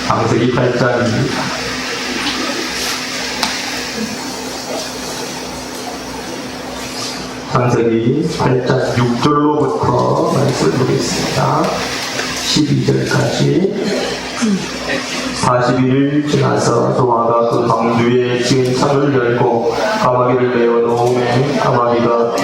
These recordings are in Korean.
창세기 8장입니다. 창세기 8장 6절로부터 말씀드리겠습니다. 12절까지. 40일을 지나서 노아가 그 방주에 지은 창을 열고 까마귀를 내어 놓음에 까마귀가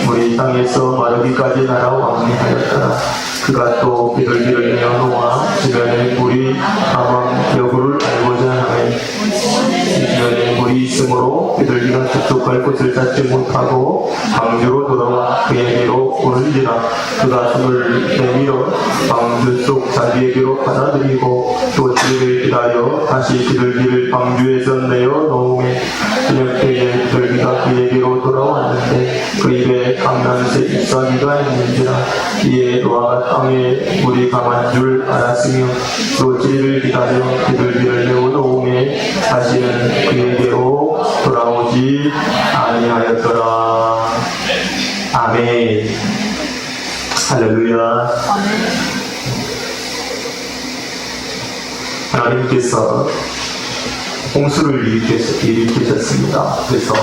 물이 땅에서 마르기까지 날아왕래하였더라. 그가 또 비둘기를 내어 놓아 주변에 물이 가망 여구를 알고자 하매 주변에 물이 있으므로 비둘기가 저쪽 갈 곳을 찾지 못하고 방주로 돌아와 그에게로 오는지라. 그가 손을 내밀어 방주 속 자기에게로 받아들이고 또 7일을 기다려 다시 비둘기를 방주에서 내어 놓음에 저녁 때에 비둘기가 그에게로 돌아왔는데 그 입에 감람새 잎사귀가 있는지라. 이에 노아가 땅에 물이 강한 줄 알았으며 또 7일을 기다려 비둘기를 내어 놓음에 다시는 그에게로 돌아오지 아니하였더라. 아멘. 할렐루야. 하나님께서 홍수를 일으키셨습니다. 그래서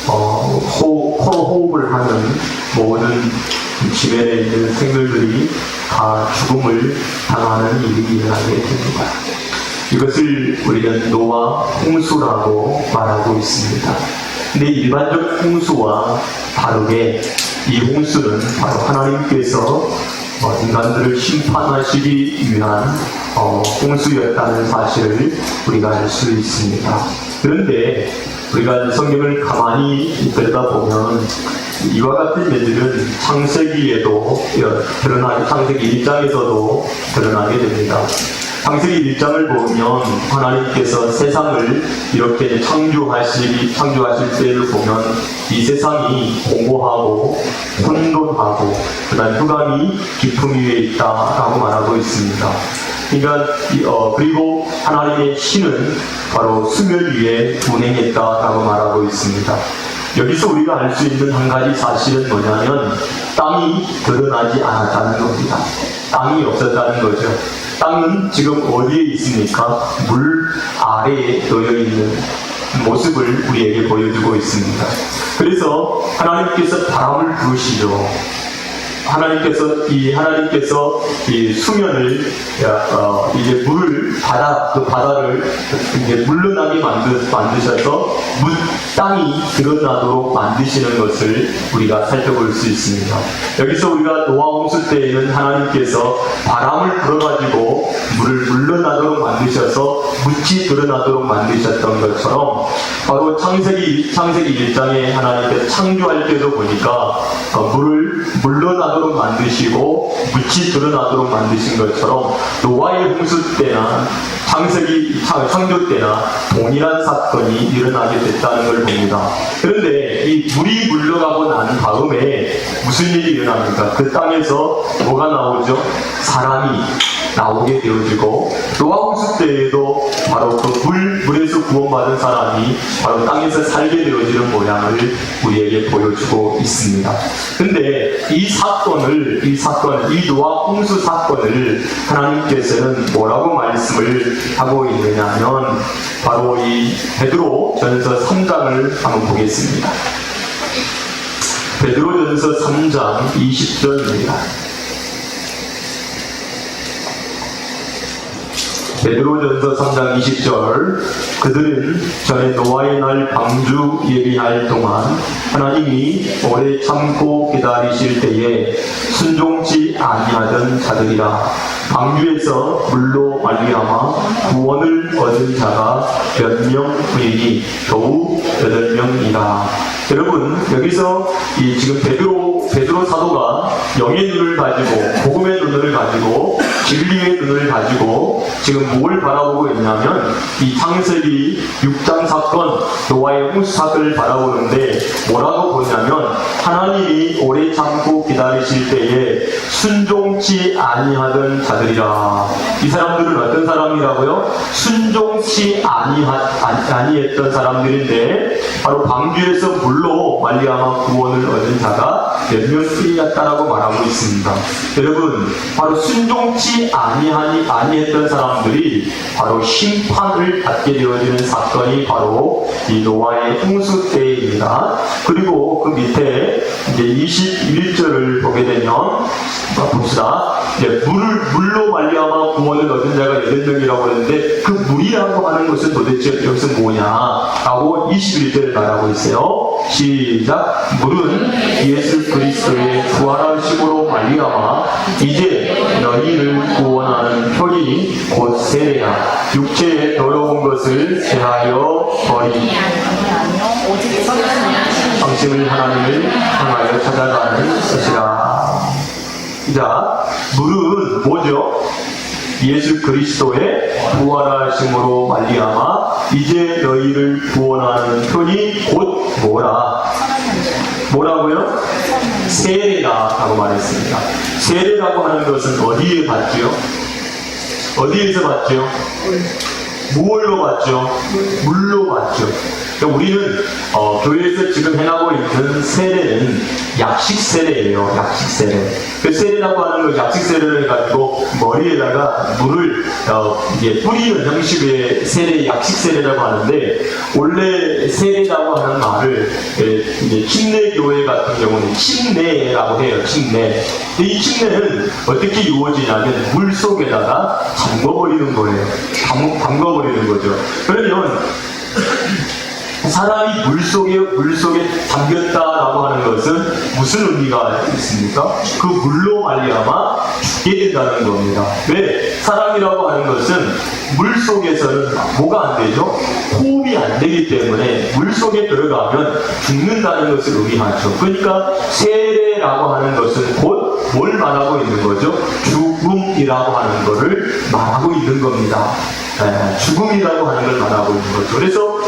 코로 호흡을 하는 모든 지면에 있는 생물들이 다 죽음을 당하는 일이 일어나게 됩니다. 이것을 우리는 노아 홍수라고 말하고 있습니다. 근데 일반적 홍수와 다르게 이 홍수는 바로 하나님께서 인간들을 심판하시기 위한 홍수였다는 사실을 우리가 알 수 있습니다. 그런데 우리가 성경을 가만히 들여다보면 이와 같은 예들은 창세기에도 드러나게, 창세기 1장에서도 드러나게 됩니다. 창세기 1장을 보면 하나님께서 세상을 이렇게 창조하실 때를 보면 이 세상이 공고하고 혼돈하고 그다음 흑암이 깊음 위에 있다라고 말하고 있습니다. 그러니까 그리고 하나님의 신은 바로 수면 위에 운행했다라고 말하고 있습니다. 여기서 우리가 알 수 있는 한 가지 사실은 뭐냐면 땅이 드러나지 않았다는 겁니다. 땅이 없었다는 거죠. 땅은 지금 어디에 있습니까? 물 아래에 놓여 있는 모습을 우리에게 보여주고 있습니다. 그래서 하나님께서 바람을 부으시죠. 하나님께서 이 수면을 이제 물을 바다를 이제 물러나게 만드셔서 땅이 드러나도록 만드시는 것을 우리가 살펴볼 수 있습니다. 여기서 우리가 노아 홍수 때에는 하나님께서 바람을 불어가지고 물을 물러나도록 만드셔서 묻이 드러나도록 만드셨던 것처럼 바로 창세기 1장에 하나님께서 창조할 때도 보니까 물을 물러나도록 만드시고 묻이 드러나도록 만드신 것처럼 노아의 홍수 때나 창조 때나 동일한 사건이 일어나게 됐다는 걸 봅니다. 그런데 이 물이 물러가고 난 다음에 무슨 일이 일어납니까? 그 땅에서 뭐가 나오죠? 사람이 나오게 되어지고 노아 홍수 때에도 바로 그 물에서 구원받은 사람이 바로 땅에서 살게 되어지는 모양을 우리에게 보여주고 있습니다. 근데 이 노아 홍수 사건을 하나님께서는 뭐라고 말씀을 하고 있느냐면 바로 이 베드로 전서 3장을 한번 보겠습니다. 베드로 전서 3장 20절입니다. 베드로전서 3장 20절 그들은 전에 노아의 날 방주 예비할 동안 하나님이 오래 참고 기다리실 때에 순종치 아니하던 자들이라. 방주에서 물로 말미암아 구원을 얻은 자가 몇 명이니 겨우 8명이라. 여러분 여기서 지금 베드로 사도가 영의 눈을 가지고 복음의 눈을 가지고 진리의 눈을 가지고 지금 뭘 바라보고 있냐면 이 창세기 6장 사건 노아의 홍수 사건을 바라보는데 뭐라고 보냐면 하나님이 오래 참고 기다리실 때에 순종치 아니하던 자들이라. 이 사람들은 어떤 사람이라고요? 순종치 아니했던 사람들인데 바로 방주에서 물로 말미암아 구원을 얻은 자가 몇 몇 명뿐이었다라고 말하고 있습니다. 여러분, 바로 순종치 아니했던 사람들이 바로 심판을 받게 되어지는 사건이 바로 이 노아의 홍수 때입니다. 그리고 그 밑에 이제 21절을 보게 되면 봅시다. 이제 물로 말미암아 구원을 얻은 자가 8명이라고 했는데 그 물이라고 하는 것은 도대체 여기서 뭐냐라고 21절을 말하고 있어요. 시작. 물은 예수 그리스도의 부활하심으로 말미암아 이제 너희를 구원하는 편이 곧 세례야. 육체의 더러운 것을 제하여 버리니 당신을 하나님을 향하여 찾아가는 것이라. 자, 물은 뭐죠? 예수 그리스도의 부활하심으로 말미암아 이제 너희를 구원하는 편이 곧 뭐라고요? 세례라고 말했습니다. 세례라고 하는 것은 어디에 받죠? 어디에서 받죠? 무엇로 받죠? 물로 받죠. 그러니까 우리는 교회에서 지금 행하고 있는 세례는 약식 세례예요. 약식 세례. 그 세례라고 하는 거 약식 세례를 해가지고 머리에다가 물을 이제 뿌리는 형식의 세례, 약식 세례라고 하는데 원래 세례라고 하는 말을 이제 침례 교회 같은 경우는 침례라고 해요. 침례. 이 침례는 어떻게 이루어지냐면 물 속에다가 담궈버리는 거예요. 담궈버리는 거죠. 그러면 사람이 물속에 담겼다라고 하는 것은 무슨 의미가 있습니까? 그 물로 말미암아 죽게 된다는 겁니다. 왜? 사람이라고 하는 것은 물속에서는 뭐가 안 되죠? 호흡이 안 되기 때문에 물속에 들어가면 죽는다는 것을 의미하죠. 그러니까 세례라고 하는 것은 곧 뭘 말하고 있는 거죠? 죽음이라고 하는 것을 말하고 있는 겁니다. 죽음이라고 하는 걸 말하고 있는 거죠. 그래서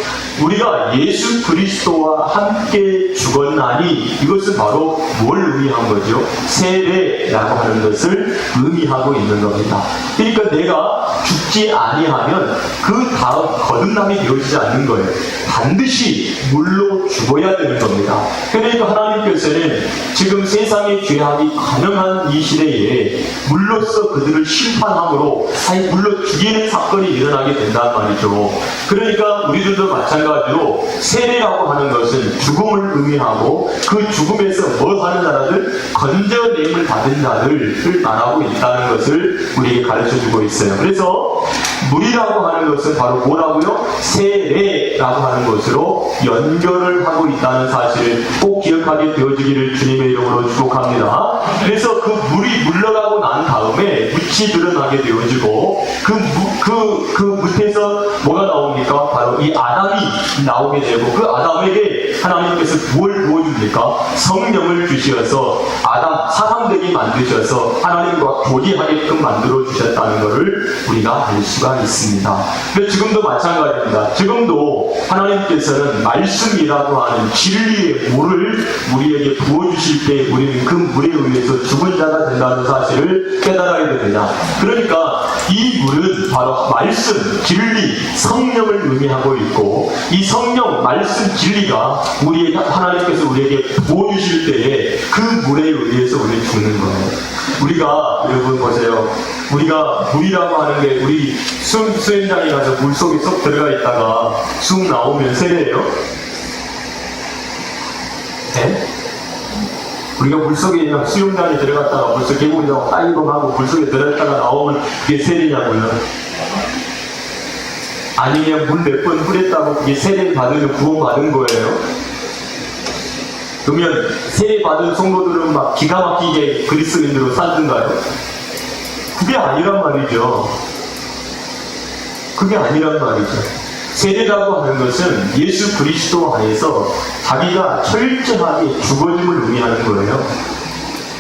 우리가 예수 그리스도와 함께 죽었나니 이것은 바로 뭘 의미한 거죠? 세례라고 하는 것을 의미하고 있는 겁니다. 그러니까 내가 죽지 아니하면 그 다음 거듭남이 되어지지 않는 거예요. 반드시 물로 죽어야 되는 겁니다. 그러니까 하나님께서는 지금 세상의 죄악이 가능한 이 시대에 물로써 그들을 심판함으로 아예 물로 죽이는 사건이 일어나게 된단 말이죠. 그러니까 우리들도 마찬가지로 세례라고 하는 것은 죽음을 의미하고 그 죽음에서 뭐 하는 자들? 건져냄을 받은 자들을 말하고 있다는 것을 우리에게 가르쳐주고 있어요. 그래서 물이라고 하는 것은 바로 뭐라고요? 세례라고 하는 것으로 연결을 하고 있다는 사실을 꼭 기억하게 되어지기를 주님의 이름으로 축복합니다. 그래서 그 물이 물러가고 난 다음에 빛이 드러나게 되어지고 그 밑에서 뭐가 나옵니까? 바로 이 아담이 나오게 되고 그 아담에게 하나님께서 뭘 부어줍니까? 성령을 주셔서 아담 사람 되게 만드셔서 하나님과 교제하게끔 만들어 주셨다는 것을 우리가 알 수가 있습니다. 근데 지금도 마찬가지입니다. 지금도 하나님께서는 말씀이라고 하는 진리의 물을 우리에게 부어주실 때 우리는 그 물에 의해서 죽은 자가 된다는 사실을 깨달아야 됩니다. 그러니까 이 물은 바로 말씀, 진리, 성령을 의미하고 있고 이 성령, 말씀, 진리가 하나님께서 우리에게 부어주실 때에 그 물에 의해서 우리는 죽는 거예요. 우리가 여러분 보세요. 우리가 물이라고 하는 게 우리 수영장에 가서 물속에 쏙 들어가 있다가 쑥 나오면 세례예요? 네? 우리가 물속에 있는 수영장에 들어갔다가 벌써 개구리하고 따이봉하고 물속에 들어갔다가 나오면 그게 세례냐고요? 아니면 물 몇 번 뿌렸다고 그게 세례 받으면 구원 받은 거예요? 그러면 세례 받은 성도들은 막 기가 막히게 그리스도인으로 살던가요? 그게 아니란 말이죠. 그게 아니란 말이죠. 세례라고 하는 것은 예수 그리스도 안에서 자기가 철저하게 죽어짐을 의미하는 거예요.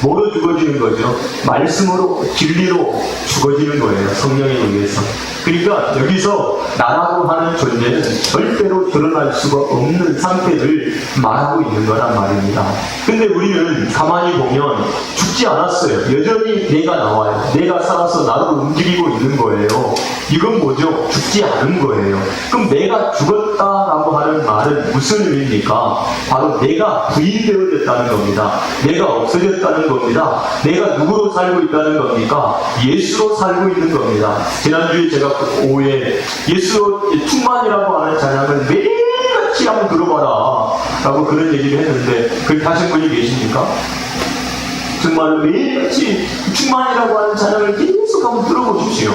뭐로 죽어지는 거죠? 말씀으로, 진리로 죽어지는 거예요. 성령에 의해서. 그러니까 여기서 나라고 하는 존재는 절대로 드러날 수가 없는 상태를 말하고 있는 거란 말입니다. 근데 우리는 가만히 보면 죽지 않았어요. 여전히 내가 나와요. 내가 살아서 나로 움직이고 있는 거예요. 이건 뭐죠? 죽지 않은 거예요. 그럼 내가 죽었다 라고 하는 말은 무슨 의미입니까? 바로 내가 부인되어졌다는 겁니다. 내가 없어졌다는 겁니다. 내가 누구로 살고 있다는 겁니까? 예수로 살고 있는 겁니다. 지난주에 제가 오후에 예수로 충만이라고 하는 찬양을 매일같이 한번 들어봐라 라고 그런 얘기를 했는데 그렇게 하신 분이 계십니까? 정말 매일같이 충만이라고 하는 찬양을 계속 한번 들어보십시오.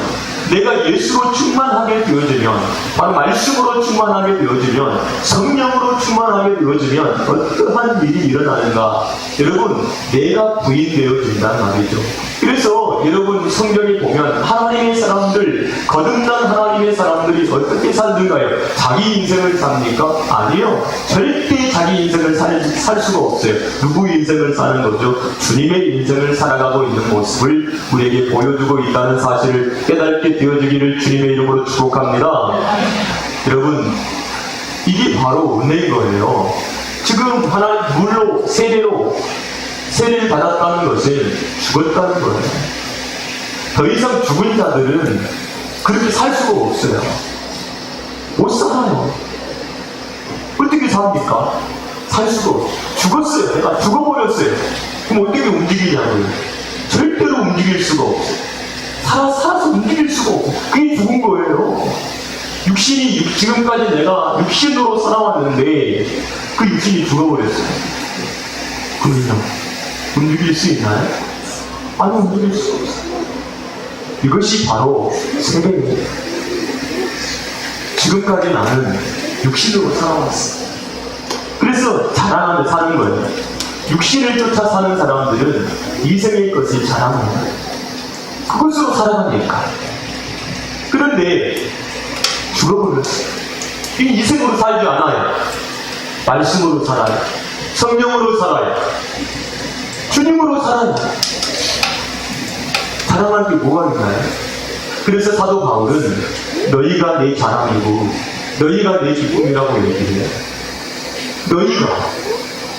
내가 예수로 충만하게 되어지면, 바로 말씀으로 충만하게 되어지면, 성령으로 충만하게 되어지면 어떠한 일이 일어나는가? 여러분, 내가 부인되어진다는 말이죠. 그래서 여러분 성경에 보면 하나님의 사람들, 거듭난 하나님의 사람들이 어떻게 살던가요? 자기 인생을 삽니까? 아니요. 절대 자기 인생을 살 수가 없어요. 누구 인생을 사는 거죠? 주님의 인생을 살아가고 있는 모습을 우리에게 보여주고 있다는 사실을 깨닫게 되어지기를 주님의 이름으로 축복합니다. 여러분, 이게 바로 은혜인 거예요. 지금 하나님 물로 세례를 받았다는 것은 죽었다는 거예요. 더 이상 죽은 자들은 그렇게 살 수가 없어요. 못 살아요. 어떻게 삽니까? 살 수가 없어요. 죽었어요. 내가 죽어버렸어요. 그럼 어떻게 움직이냐고요. 절대로 움직일 수가 없어요. 살아서 움직일 수가 없어요. 그게 죽은 거예요. 육신이, 지금까지 내가 육신으로 살아왔는데 그 육신이 죽어버렸어요. 그러면 움직일 수 있나요? 아니, 움직일 수 없어요. 이것이 바로 세계입니다. 지금까지 나는 육신으로 살아왔어. 그래서 자랑하며 사는 거예요. 육신을 쫓아 사는 사람들은 이생의 것을 자랑합니다. 그것으로 살아가니까. 그런데 죽어버렸어요. 이생으로 살지 않아요. 말씀으로 살아요. 성령으로 살아요. 주님으로 살아요. 자랑할 게 뭐가 있나요? 그래서 사도 바울은 너희가 내 자랑이고 너희가 내 기쁨이라고 얘기해요.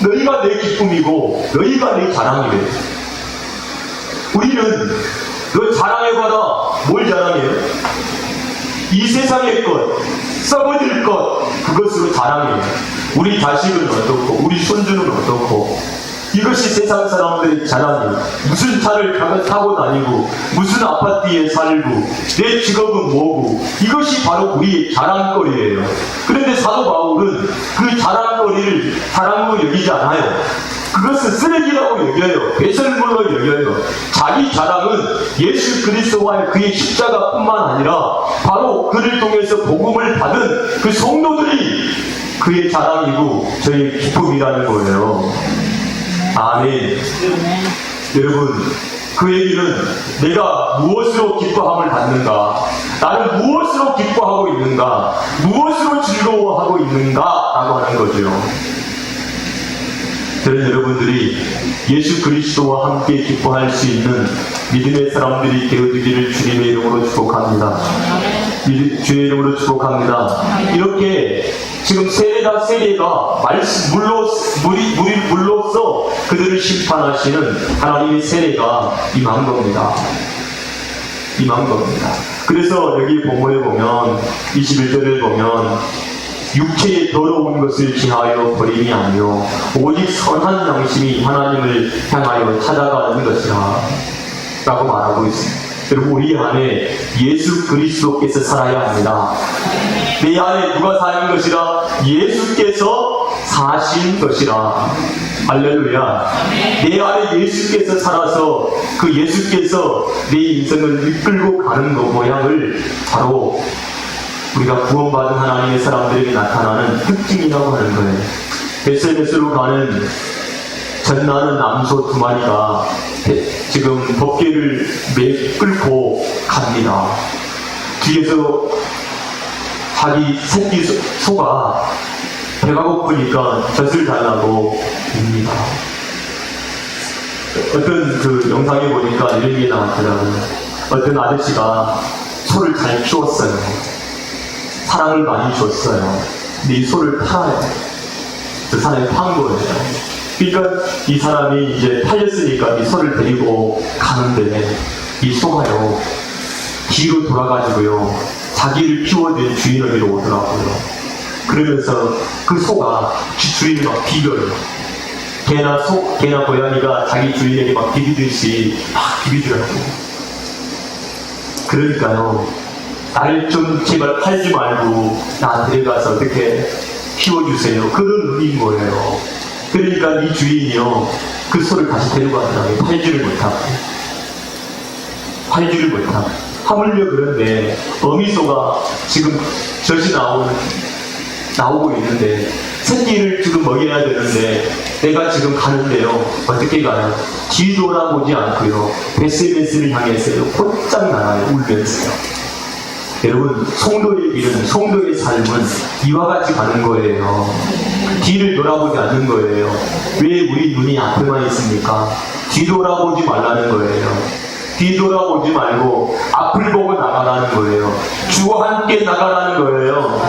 너희가 내 기쁨이고 너희가 내 자랑이래요. 우리는 너 자랑해봐라. 뭘 자랑해요? 이 세상의 것, 썩어질 것, 그것으로 자랑해요. 우리 자식은 어떻고 우리 손주는 어떻고 이것이 세상 사람들의 자랑이에요. 무슨 차를 타고 다니고 무슨 아파트에 살고 내 직업은 뭐고 이것이 바로 우리의 자랑거리예요. 그런데 사도 바울은 그 자랑거리를 자랑으로 여기지 않아요. 그것은 쓰레기라고 여겨요. 배설물로 여겨요. 자기 자랑은 예수 그리스도와의 그의 십자가뿐만 아니라 바로 그를 통해서 복음을 받은 그 성도들이 그의 자랑이고 저의 기쁨이라는 거예요. 아멘. 여러분, 그 얘기는 내가 무엇으로 기뻐함을 받는가? 나는 무엇으로 기뻐하고 있는가? 무엇으로 즐거워하고 있는가? 라고 하는 거죠. 저는 여러분들이 예수 그리스도와 함께 기뻐할 수 있는 믿음의 사람들이 되어주기를 주님의 이름으로 축복합니다. 주의 이름으로 축복합니다. 이렇게 지금 세례가 물로써 그들을 심판하시는 하나님의 세례가 임한 겁니다. 그래서 여기 본문에 보면 21절을 보면 육체의 더러운 것을 지하여 버림이 아니요 오직 선한 양심이 하나님을 향하여 찾아가는 것이라 라고 말하고 있습니다. 여러분, 우리 안에 예수 그리스도께서 살아야 합니다. 내 안에 누가 사는 것이라? 예수께서 사신 것이라. 할렐루야. 내 안에 예수께서 살아서 그 예수께서 내 인생을 이끌고 가는 그 모양을 바로 우리가 구원받은 하나님의 사람들에게 나타나는 특징이라고 하는 거예요. 베슬베스로 가는 전나는 남소 2마리가 지금 법궤를 끌고 갑니다. 뒤에서 자기 새끼 소가 배가 고프니까 젖을 달라고 봅니다. 어떤 그 영상에 보니까 이런 게 나왔더라고요. 어떤 아저씨가 소를 잘 키웠어요. 사랑을 많이 줬어요. 근데 이 소를 팔아요. 그 사람이 판 거예요. 그러니까 이 사람이 이제 팔렸으니까 이 소를 데리고 가는데 이 소가요 뒤로 돌아가지고요 자기를 키워준 주인에게로 오더라고요. 그러면서 그 소가 주인을 막 비벼요. 개나 고양이가 자기 주인에게 막 비비듯이 막 비비더라고. 그러니까요, 나를 좀 제발 팔지 말고 나 데려가서 어떻게 키워주세요. 그런 의미인 거예요. 그러니까 이 주인이요, 그 소를 다시 데려가더라고요. 팔지를 못하고. 하물며 그런데 어미소가 지금 젖이 나오고 있는데 새끼를 지금 먹여야 되는데 내가 지금 가는데요, 어떻게 가요? 뒤돌아보지 않고요, 베스베스를 향해서요 곧장 나가요. 울면서요. 여러분, 성도의 길은, 성도의 삶은 이와 같이 가는 거예요. 뒤를 돌아보지 않는 거예요. 왜 우리 눈이 앞에만 있습니까? 뒤돌아보지 말라는 거예요. 뒤돌아보지 말고 앞을 보고 나가라는 거예요. 주와 함께 나가라는 거예요.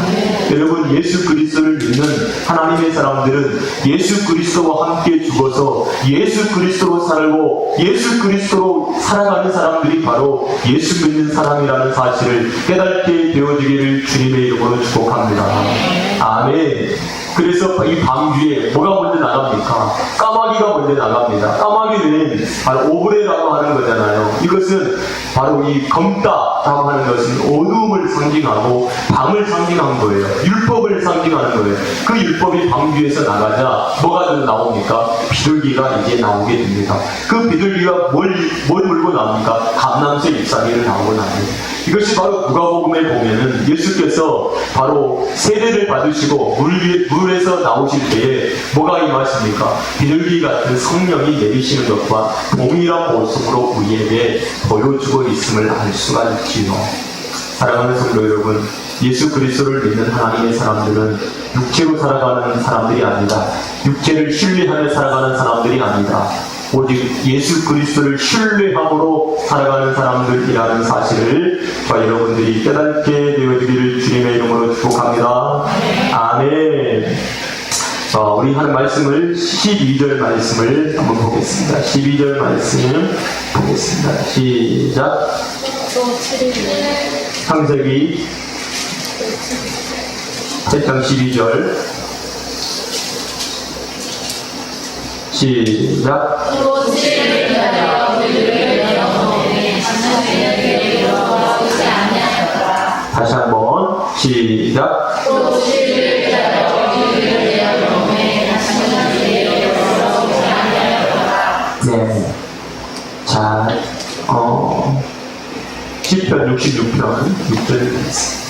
여러분, 예수 그리스도를 믿는 하나님의 사람들은 예수 그리스도와 함께 죽어서 예수 그리스도로 살고 예수 그리스도로 살아가는 사람들이 바로 예수 믿는 사람이라는 사실을 깨닫게 되어지기를 주님의 이름으로 축복합니다. 아멘. 그래서 이 방주에 뭐가 먼저 나갑니까? 까마귀가 먼저 나갑니다. 까마귀는 바로 오브레라고 하는 거잖아요. 이것은 바로 이 검다라고 하는 것은 어두움을 상징하고 밤을 상징한 거예요. 율법을 상징하는 거예요. 그 율법이 방주에서 나가자 뭐가 나옵니까? 비둘기가 이제 나오게 됩니다. 그 비둘기가 뭘 물고 나옵니까? 감람새 잎사귀를 나오고 나옵니다. 이것이 바로 누가복음에 보면은 예수께서 바로 세례를 받으시고 물에서 나오실 때에 뭐가 임하십니까? 비둘기 같은 성령이 내리시는 것과 동일한 모습으로 우리에게 보여주고 있음을 알 수가 있지요. 사랑하는 성도 여러분, 예수 그리스도를 믿는 하나님의 사람들은 육체로 살아가는 사람들이 아니다. 육체를 신뢰하며 살아가는 사람들이 아니다. 오직 예수 그리스도를 신뢰함으로 살아가는 사람들이라는 사실을 저와 여러분들이 깨닫게 되어지기를 주님의 이름으로 축복합니다. 아멘. 우리 한 말씀을 12절 말씀을 한번 보겠습니다. 12절 말씀 보겠습니다. 시작. 창세기 8장 12절 시작. 다시 한번 시작. 네. 자, 시편 66편 6절 말씀.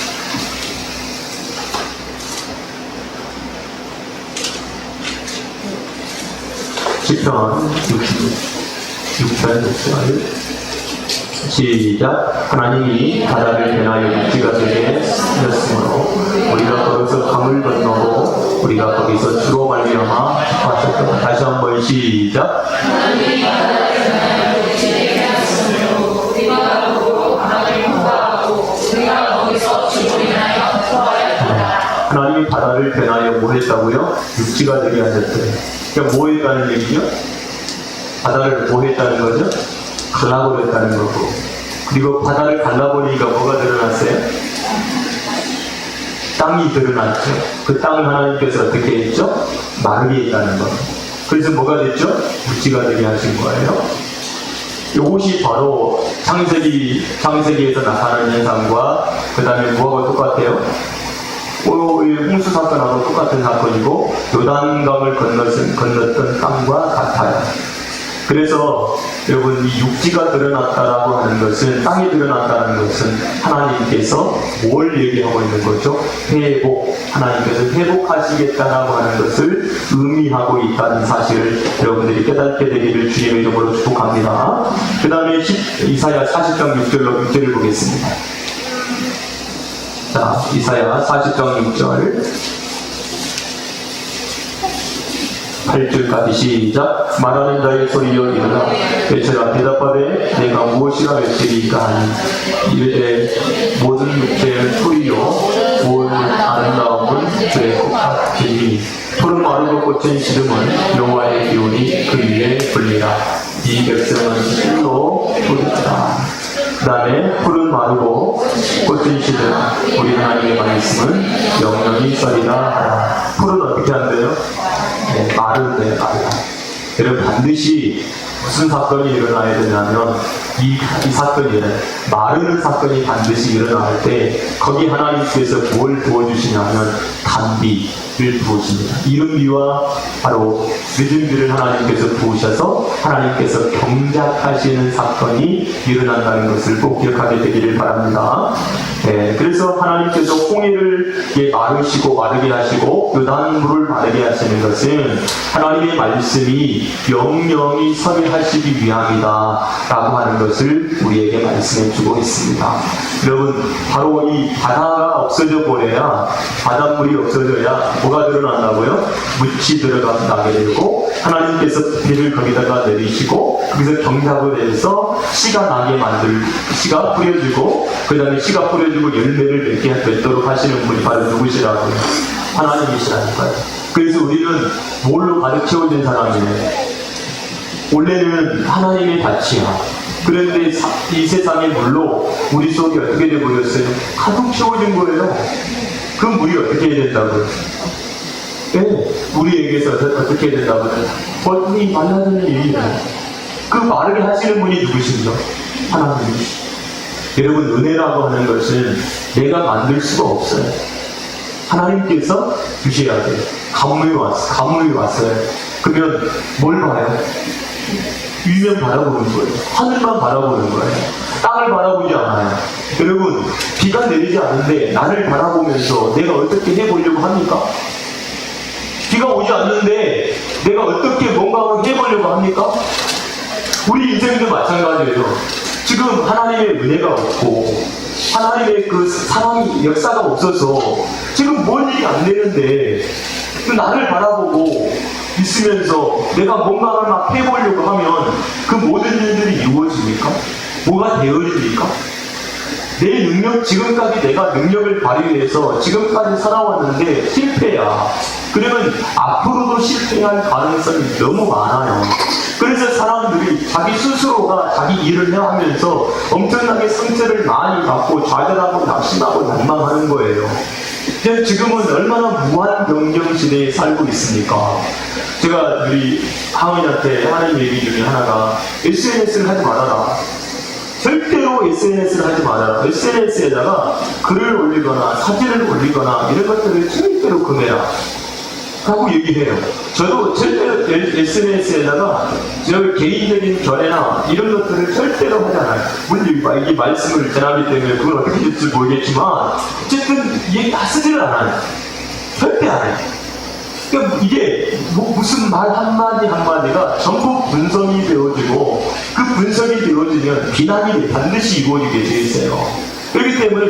시편 66편 6절 시작. 하나님이 바다를 변하여 육지가 되게 하셨으므로 우리가 거기서 강을 건너고 우리가 거기서 주로 말미암아 하셨다. 다시 한번 시작. 하나님이 바다를 변하여 육지가 되게 하셨으므로 우리가 거기서 강을 건너고 우리가 거기서 주로 인하여 하였다. 하나님이 바다를 변하여 뭐 했다고요? 육지가 되게 하셨대요. 그러니까 뭐 했다는 얘기죠? 바다를 뭐 했다는 거죠? 갈라버렸다는 거고. 그리고 바다를 갈라버리니까 뭐가 드러났어요? 땅이 드러났죠. 그 땅을 하나님께서 어떻게 했죠? 마르게 했다는 거. 그래서 뭐가 됐죠? 육지가 되게 하신 거예요. 이것이 바로 창세기에서 나타나는 현상과 그 다음에 뭐하고 똑같아요? 홍수 사건하고 똑같은 사건이고 요단강을 건넜던 땅과 같아요. 그래서 여러분, 이 육지가 드러났다라고 하는 것은, 땅이 드러났다는 것은 하나님께서 뭘 얘기하고 있는 거죠? 회복. 하나님께서 회복하시겠다라고 하는 것을 의미하고 있다는 사실을 여러분들이 깨닫게 되기를 주님의 이름으로 축복합니다. 그 다음에 이사야 40장 6절을 보겠습니다. 자, 이사야 40장 6절 8절까지 시작. 말하는 자의 소리여 일어나 외쳐라. 대답하되 내가 무엇이라 외치리까 하니 이르되 모든 육체의 소리여 온 아름다움은 주의 꽃같으니 푸른 마르고 꽂힌 시름은 여호와의 기운이 그 위에 불리라. 이 백성은 실로 부르다. 그 다음에 풀은 마르고 꽃은 시들어 우리 하나님의 말씀은 영영이 썰이라 하라. 풀은 어떻게 한대요? 네, 마르는데 마르다. 여러분 반드시 무슨 사건이 일어나야 되냐면 이 사건이 마르는 사건이 반드시 일어날 때 거기 하나님께서 뭘 부어주시냐면 단비를 부으십니다. 이른 비와 바로 늦은 비를 하나님께서 부으셔서 하나님께서 경작하시는 사건이 일어난다는 것을 꼭 기억하게 되기를 바랍니다. 네, 그래서 하나님께서 홍해를 마르시고 마르게 하시고 요단물을 마르게 하시는 것은 하나님의 말씀이 영영이 서게 하시기 위함이다 라고 하는 것을 우리에게 말씀해 주고 있습니다. 여러분 바로 이 바다가 없어져 버려야 바닷물이 없어져야 뭐가 드러난다고요? 묻이 들어가게 되고 하나님께서 비를 거기다가 내리시고 거기서 경작을 해서 씨가 나게 씨가 뿌려지고 그 다음에 씨가 뿌려지고 열매를 맺게 되도록 하시는 분이 바로 누구시라고요? 하나님이시라니까요. 그래서 우리는 뭘로 가득 채워진 사람이네. 원래는 하나님의 밭이야. 그런데 이 세상의 물로 우리 속이 어떻게 되어버렸어요? 가득 채워진 거예요. 그 물이 어떻게 해야 된다고요? 네, 우리에게서 어떻게 해야 된다고요? 얼굴이 말라지는 일이에요. 그 마르게 하시는 분이 누구신가? 하나님이시죠. 여러분 은혜라고 하는 것은 내가 만들 수가 없어요. 하나님께서 주셔야 돼요. 가뭄이 왔어요. 그러면 뭘 봐요? 위면 바라보는 거예요. 하늘만 바라보는 거예요. 땅을 바라보지 않아요. 여러분 비가 내리지 않는데 나를 바라보면서 내가 어떻게 해보려고 합니까? 비가 오지 않는데 내가 어떻게 뭔가를 해보려고 합니까? 우리 인생도 마찬가지예요. 지금 하나님의 은혜가 없고 하나님의 그 사랑이 역사가 없어서 지금 뭔 일이 안 되는데 나를 바라보고 있으면서 내가 뭔가를 막 해보려고 하면 그 모든 일들이 이루어집니까? 뭐가 되어집니까? 내 능력, 지금까지 내가 능력을 발휘해서 지금까지 살아왔는데 실패야. 그러면 앞으로도 실패할 가능성이 너무 많아요. 그래서 사람들이 자기 스스로가 자기 일을 하면서 엄청나게 상처를 많이 받고 좌절하고 낙심하고 난망하는 거예요. 지금은 얼마나 무한 경쟁 시대에 살고 있습니까? 제가 우리 하은이한테 하는 얘기 중에 하나가 SNS를 하지 말아라. 절대로 SNS를 하지 말아라. SNS에다가 글을 올리거나 사진을 올리거나 이런 것들을 절대로 금해라 라고 얘기해요. 저도 절대로 SNS에다가 저 개인적인 견해나 이런 것들을 절대로 하지 않아요. 물론 이게 말씀을 전하기 때문에 그걸 어떻게 될지 모르겠지만 어쨌든 이게 다 쓰지를 않아요. 절대 안 해요. 그러니까 이게 무슨 말 한마디가 전부 분석이 되어지고 그 분석이 되어지면 비난이 반드시 이루어지게 되어 있어요. 그렇기 때문에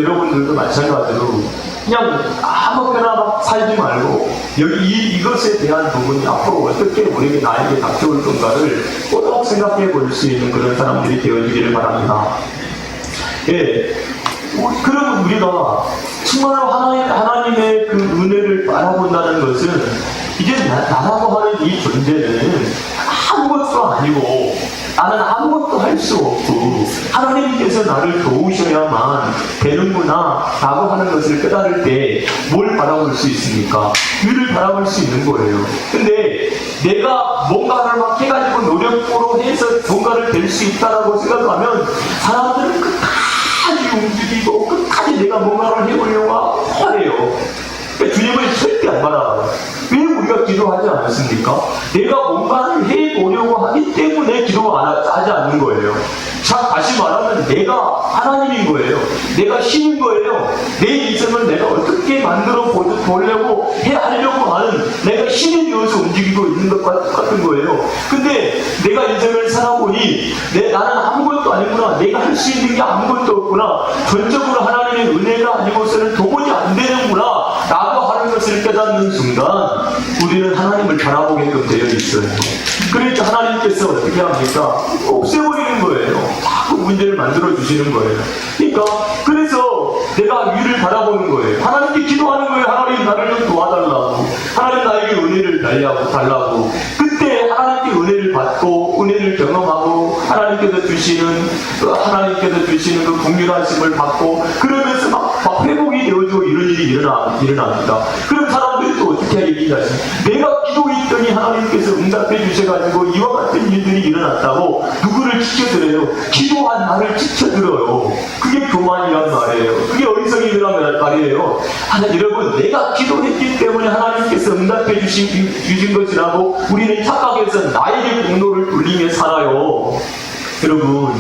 여러분들도 마찬가지로 그냥 아무거나 막 살지 말고 이것에 대한 부분이 앞으로 어떻게 우리에게 나에게 닥쳐올 건가를 꼭 생각해 볼 수 있는 그런 사람들이 되어지기를 바랍니다. 예. 그러면 우리가 정말 하나님의 그 은혜를 바라본다는 것은 이제 나라고 하는 이 존재는 아무것도 아니고 나는 아무것도 할 수 없고 하나님께서 나를 도우셔야만 되는구나 라고 하는 것을 깨달을 때 뭘 바라볼 수 있습니까? 위를 바라볼 수 있는 거예요. 근데 내가 뭔가를 막 해가지고 노력으로 해서 뭔가를 될 수 있다라고 생각하면 사람들은 끝까지 움직이고 끝까지 내가 뭔가를 해보려고 해요. 그러니까 주님은 절대 안 바라봐요. 왜 우리가 기도하지 않았습니까? 내가 뭔가를 해보려고 하기 때문에 기도하지 않는 거예요. 자, 다시 말하면 내가 하나님인 거예요. 내가 신인 거예요. 내 인생을 내가 어떻게 만들어 보려고 하려고 하는 내가 신이 되어서 움직이고 있는 것과 똑같은 거예요. 근데 내가 인생을 살아보니 나는 아무것도 아니구나. 내가 할 수 있는 게 아무것도 없구나. 전적으로 하나님의 은혜가 아니고서는 도무지 안 되는구나 라고 하는 것을 깨닫는 순간 우리는 하나님을 바라보게끔 되어 있어요. 그러니까 하나님께서 어떻게 합니까? 없애버리는 거예요. 자꾸 문제를 만들어 주시는 거예요. 그러니까 그래서 내가 위를 바라보는 거예요. 하나님께 기도하는 거예요. 하나님 나를 좀 도와달라고. 하나님 나에게 은혜를 달라고. 그때 하나님께 은혜를 받고 은혜를 경험하고 하나님께서 주시는 하나님께서 주시는 그 긍휼하심을 받고 그러면서 막 회복이 되어지고 이런 일이 일어납니다. 그럼 사람들이 또 어떻게 얘기하지? 내가 기도했더니 하나님께서 응답해 주셔가지고 이와 같은 일들이 일어났다고 누구를 지켜들어요? 기도한 나를 지켜들어요. 그게 교만이란 말이에요. 그게 어리석이란 말이에요. 여러분, 내가 기도했기 때문에 하나님께서 응답해 주신 것이라고 우리는 착각해서 나에게 공로를 돌리며 살아요. 여러분,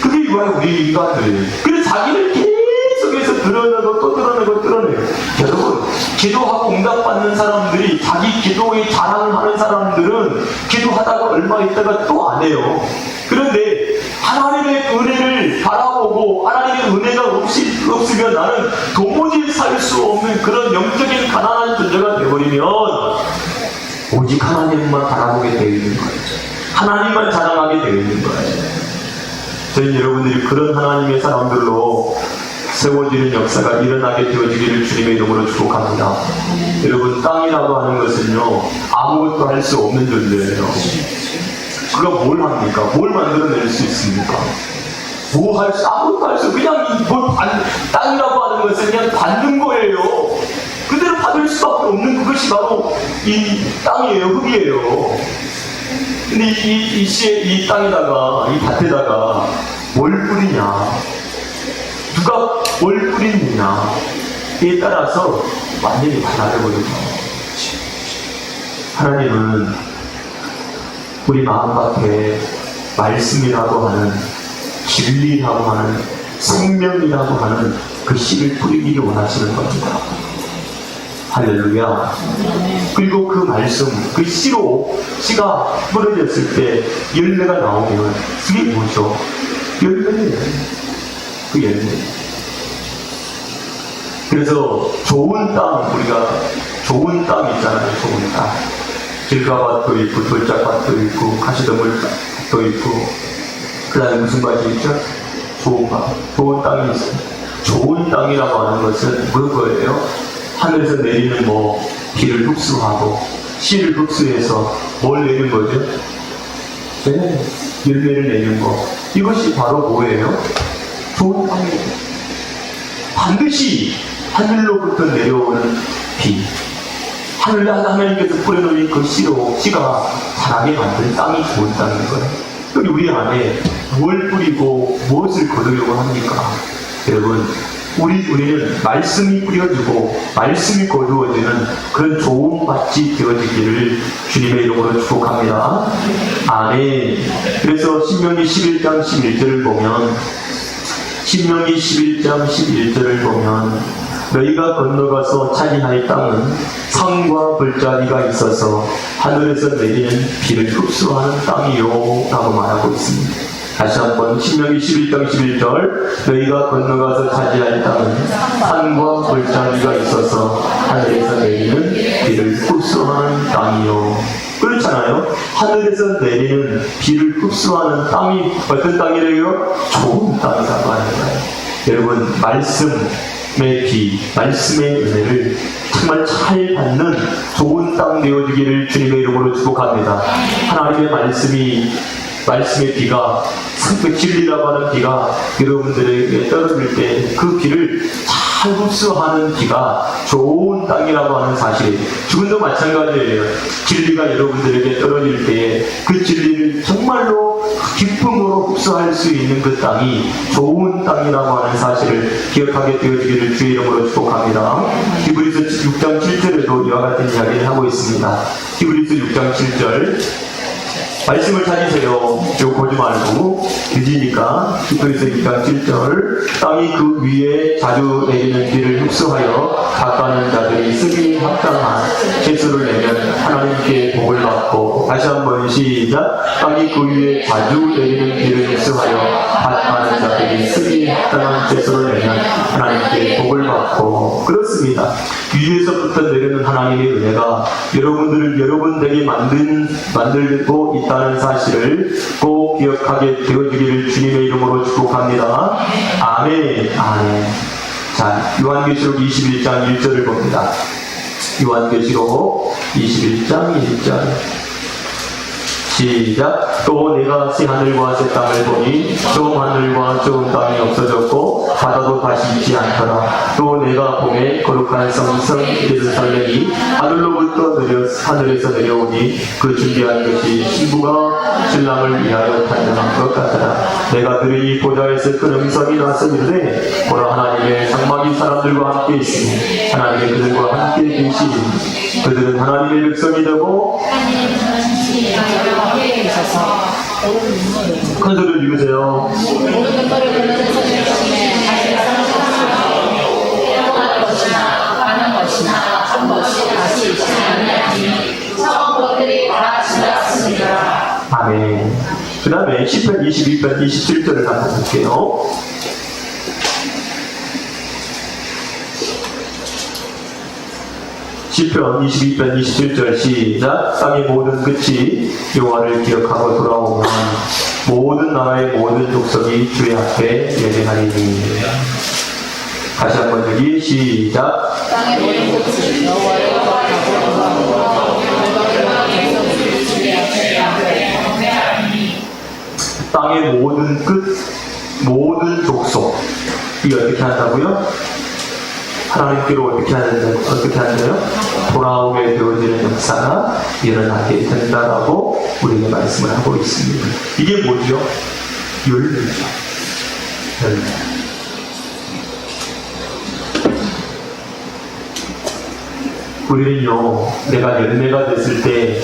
그게 우리 인간들이에요. 그래서 자기를 계속해서 드러내고 또 드러내요. 여러분, 기도하고 응답받는 사람들이 자기 기도의 자랑을 하는 사람들은 기도하다가 얼마 있다가 또 안 해요. 그런데 하나님의 은혜를 바라보고 하나님의 은혜가 없으면 나는 도무지 살 수 없는 그런 영적인 가난한 존재가 되어버리면 오직 하나님만 바라보게 되어 있는 거예요. 하나님만 자랑하게 되어 있는 거예요. 저희 여러분들이 그런 하나님의 사람들로 세워지는 역사가 일어나게 되어지기를 주님의 이름으로 축복합니다. 여러분, 땅이라고 하는 것은요, 아무것도 할 수 없는 존재예요. 그가 뭘 합니까? 뭘 만들어낼 수 있습니까? 아무것도 할 수, 그냥 땅이라고 하는 것은 그냥 받는 거예요. 그대로 받을 수밖에 없는 그것이 바로 이 땅이에요, 흙이에요. 근데 이 땅에다가, 이 밭에다가 뭘 뿌리냐? 누가 뭘 뿌리느냐에 따라서 완전히 달라져버립니다. 하나님은 우리 마음밭에 말씀이라고 하는, 진리라고 하는, 생명이라고 하는 그 씨를 뿌리기를 원하시는 겁니다. 할렐루야. 그리고 그 말씀, 그 씨가 뿌려졌을 때 열매가 나오면 그게 뭐죠? 열매예요. 그 열매. 그래서 좋은 땅, 우리가 좋은 땅 있잖아요. 좋은 땅. 길가밭도 있고 돌짝밭도 있고 가시덤불도 있고 그 다음에 무슨 밭이 있죠? 좋은 밭. 좋은 땅이 있어요. 좋은 땅이라고 하는 것은 뭐예요? 하늘에서 내리는 비를 흡수하고 씨를 흡수해서 뭘 내는 거죠? 네, 열매를 내는 거. 이것이 바로 뭐예요? 좋은 땅이에요. 반드시 하늘로부터 내려오는 비. 하나님께서 뿌려놓은 그 씨가 자라게 만든 땅이 좋은 땅인 거예요. 그럼 우리 안에 뭘 뿌리고 무엇을 거두려고 합니까? 여러분, 우리는 말씀이 뿌려지고 말씀이 거두어지는 그런 좋은 밭이 되어지기를 주님의 이름으로 축복합니다. 아멘. 그래서 신명기 11장 11절을 보면 신명기 11장 11절을 보면 너희가 건너가서 차지할 땅은 산과 불자리가 있어서 하늘에서 내리는 비를 흡수하는 땅이요 라고 말하고 있습니다. 다시 한번 신명기 11장 11절 너희가 건너가서 차지할 땅은 산과 불자리가 있어서 하늘에서 내리는 비를 흡수하는 땅이요. 그렇잖아요. 하늘에서 내리는 비를 흡수하는 땅이 어떤 땅이래요? 좋은 땅이라고 하는 거예요. 여러분, 말씀의 비, 말씀의 은혜를 정말 잘 받는 좋은 땅 되어지기를 주님의 이름으로 축복합니다. 하나님의 말씀의 비가, 그 진리라고 하는 비가 여러분들에게 떨어질 때 그 비를 잘 흡수하는 비가 좋은 땅이라고 하는 사실. 지금도 마찬가지예요. 진리가 여러분들에게 떨어질 때에 그 진리를 정말로 기쁨으로 흡수할 수 있는 그 땅이 좋은 땅이라고 하는 사실을 기억하게 되어지기를 주의 이름으로 축복합니다. 히브리서 6장 7절에도 이와 같은 이야기를 하고 있습니다. 히브리서 6장 7절 말씀을 찾으세요. 이거 보지 말고 늦으니까. 히브리서 6장 7절 땅이 그 위에 자주 내리는 비를 흡수하여 밭가는 자들이 쓰기 합당한 채소를 내면 하나님께 복을 받고. 다시 한번 시작. 땅이 그 위에 자주 내리는 비를 흡수하여 밭가는 자들이 쓰기 합당한 채소를 내면 하나님께 복을 받고. 그렇습니다. 위에서부터 내리는 하나님의 은혜가 여러분에게 만들고 있다는 사실을 꼭 기억하게 되어지기를 주님의 이름으로 축복합니다. 아멘. 아멘. 자, 요한계시록 21장 1절을 봅니다. 요한계시록 21장 1절 시작. 또 내가 새 하늘과 새 땅을 보니 좋은 하늘과 좋은 땅이 없어졌고 바다도 다시 있지 않더라. 또 내가 봄에 거룩한 성성 예루살렘이 하늘에서 내려오니 그 준비한 것이 신부가 신랑을 위하여 탄생한 것 같더라. 내가 들으니 보좌에서 큰 음성이 나서 이르되 보라 하나님의 장막이 사람들과 함께 있으니 하나님의 그들과 함께 계시니 그들은 하나님의 백성이 되고 큰 소리를 읽으세요. 아멘. 그 다음에 10편 22편 27절을 한번 볼게요. 시편 22편 27절 시작. 땅의 모든 끝이 여호와를 기억하고 돌아오면 모든 나라의 모든 족속이 주의 앞에 예배하리니. 다시 한번 여기 시작. 땅의 모든 끝이 여호와를 기억하고 돌아오면 땅의 모든 끝, 모든 족속. 이거 어떻게 한다고요? 하나님께로 어떻게 하는데요? 돌아오게 되어지는 역사가 일어나게 된다라고 우리에게 말씀을 하고 있습니다. 이게 뭐죠? 열매죠. 열매. 우리는요, 내가 열매가 됐을 때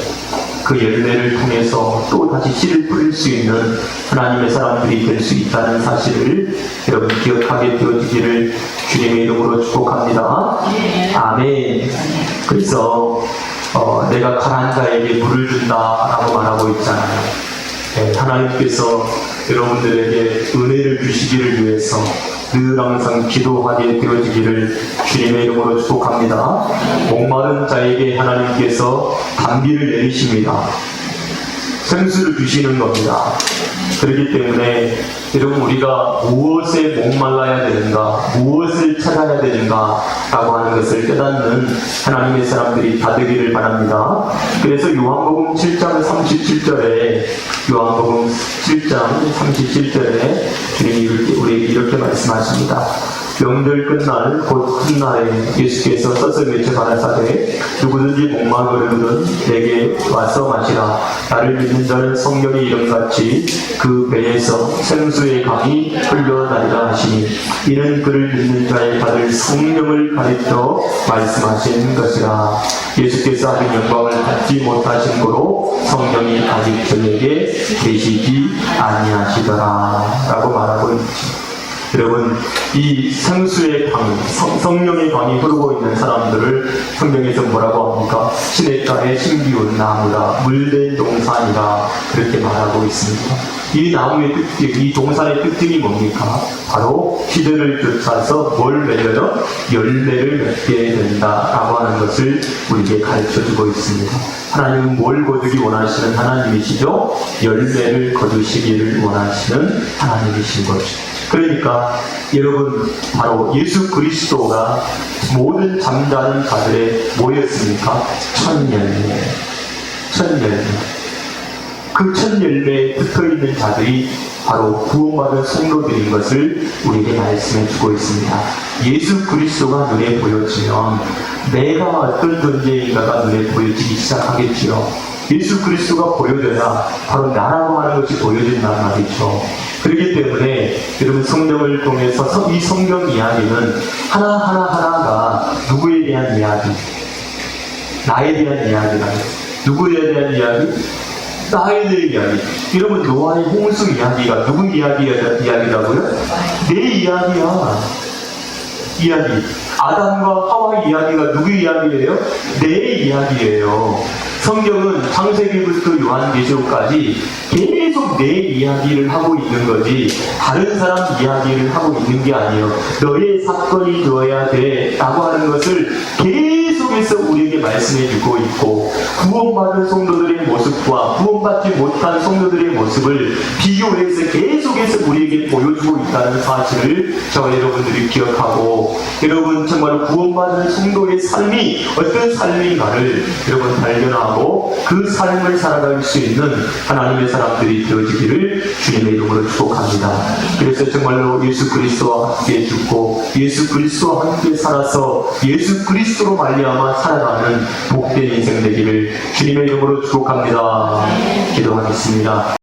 그 열매를 통해서 또 다시 씨를 뿌릴 수 있는 하나님의 사람들이 될 수 있다는 사실을 여러분 기억하게 되어지기를 주님의 이름으로 축복합니다. 아멘. 그래서 내가 가난한 자에게 물을 준다라고 말하고 있잖아요. 네, 하나님께서 여러분들에게 은혜를 주시기를 위해서 늘 항상 기도하게 되어지기를 주님의 이름으로 축복합니다. 목마른 자에게 하나님께서 단비를 내리십니다. 생수를 주시는 겁니다. 그렇기 때문에 여러분 우리가 무엇에 목말라야 되는가, 무엇을 찾아야 되는가 라고 하는 것을 깨닫는 하나님의 사람들이 다 되기를 바랍니다. 그래서 요한복음 7장 37절에 주님이 우리에게 이렇게 말씀하십니다. 명절 끝날 곧 큰 날에 예수께서 서서 외쳐 가라사대 누구든지 목마르거든 내게 와서 마시라. 나를 믿는 자는 성경의 이름같이 그 배에서 생수의 강이 흘러나리라 하시니 이는 그를 믿는 자의 받을 성령을 가리켜 말씀하신 것이라. 예수께서 아직 영광을 받지 못하신 거로 성령이 아직 저에게 계시지 아니하시더라 라고 말하고 있죠. 여러분, 이 생수의 강, 성령의 강이 흐르고 있는 사람들을 성경에서 뭐라고 합니까? 시냇가에 심기운 나무라, 물된 동산이라 그렇게 말하고 있습니다. 이 나무의 특징, 이 동산의 특징이 뭡니까? 바로 시대를 쫓아서 뭘 맺어요? 열매를 맺게 된다라고 하는 것을 우리에게 가르쳐주고 있습니다. 하나님은 뭘 거두기 원하시는 하나님이시죠? 열매를 거두시기를 원하시는 하나님이신 거죠. 그러니까 여러분 바로 예수 그리스도가 모든 잠자는 자들의 뭐였습니까? 첫 열매. 그 첫 열매에 붙어있는 자들이 바로 구원받은 성도들인 것을 우리에게 말씀해 주고 있습니다. 예수 그리스도가 눈에 보여지면 내가 어떤 존재인가가 눈에 보여지기 시작하겠지요. 예수 그리스도가 보여져야 바로 나라고 하는 것이 보여진다는 말이죠. 그렇기 때문에 여러분 성경을 통해서 이 성경 이야기는 하나하나가 누구에 대한 이야기? 나에 대한 이야기다. 누구에 대한 이야기? 나에 대한 이야기. 여러분 노아의 홍수 이야기가 누구 이야기라고요? 내 이야기야. 이야기. 아담과 하와 이야기가 누구 이야기예요? 내 이야기예요. 성경은 창세기부터 요한계시록까지 계속 내 이야기를 하고 있는 거지 다른 사람 이야기를 하고 있는 게 아니에요. 너의 사건이 되어야 돼 라고 하는 것을 계속해서 우리에게 말씀해 주고 있고 구원받은 성도들의 모습과 구원받지 못한 성도들의 모습을 비교해서 계속해서 계속해서 우리에게 보여주고 있다는 사실을 저와 여러분들이 기억하고, 여러분 정말 구원받은 성도의 삶이 어떤 삶인가를 여러분 발견하고 그 삶을 살아갈 수 있는 하나님의 사람들이 되어지기를 주님의 이름으로 축복합니다. 그래서 정말로 예수 그리스도와 함께 죽고 예수 그리스도와 함께 살아서 예수 그리스도로 말미암아 살아가는 복된 인생 되기를 주님의 이름으로 축복합니다. 기도하겠습니다.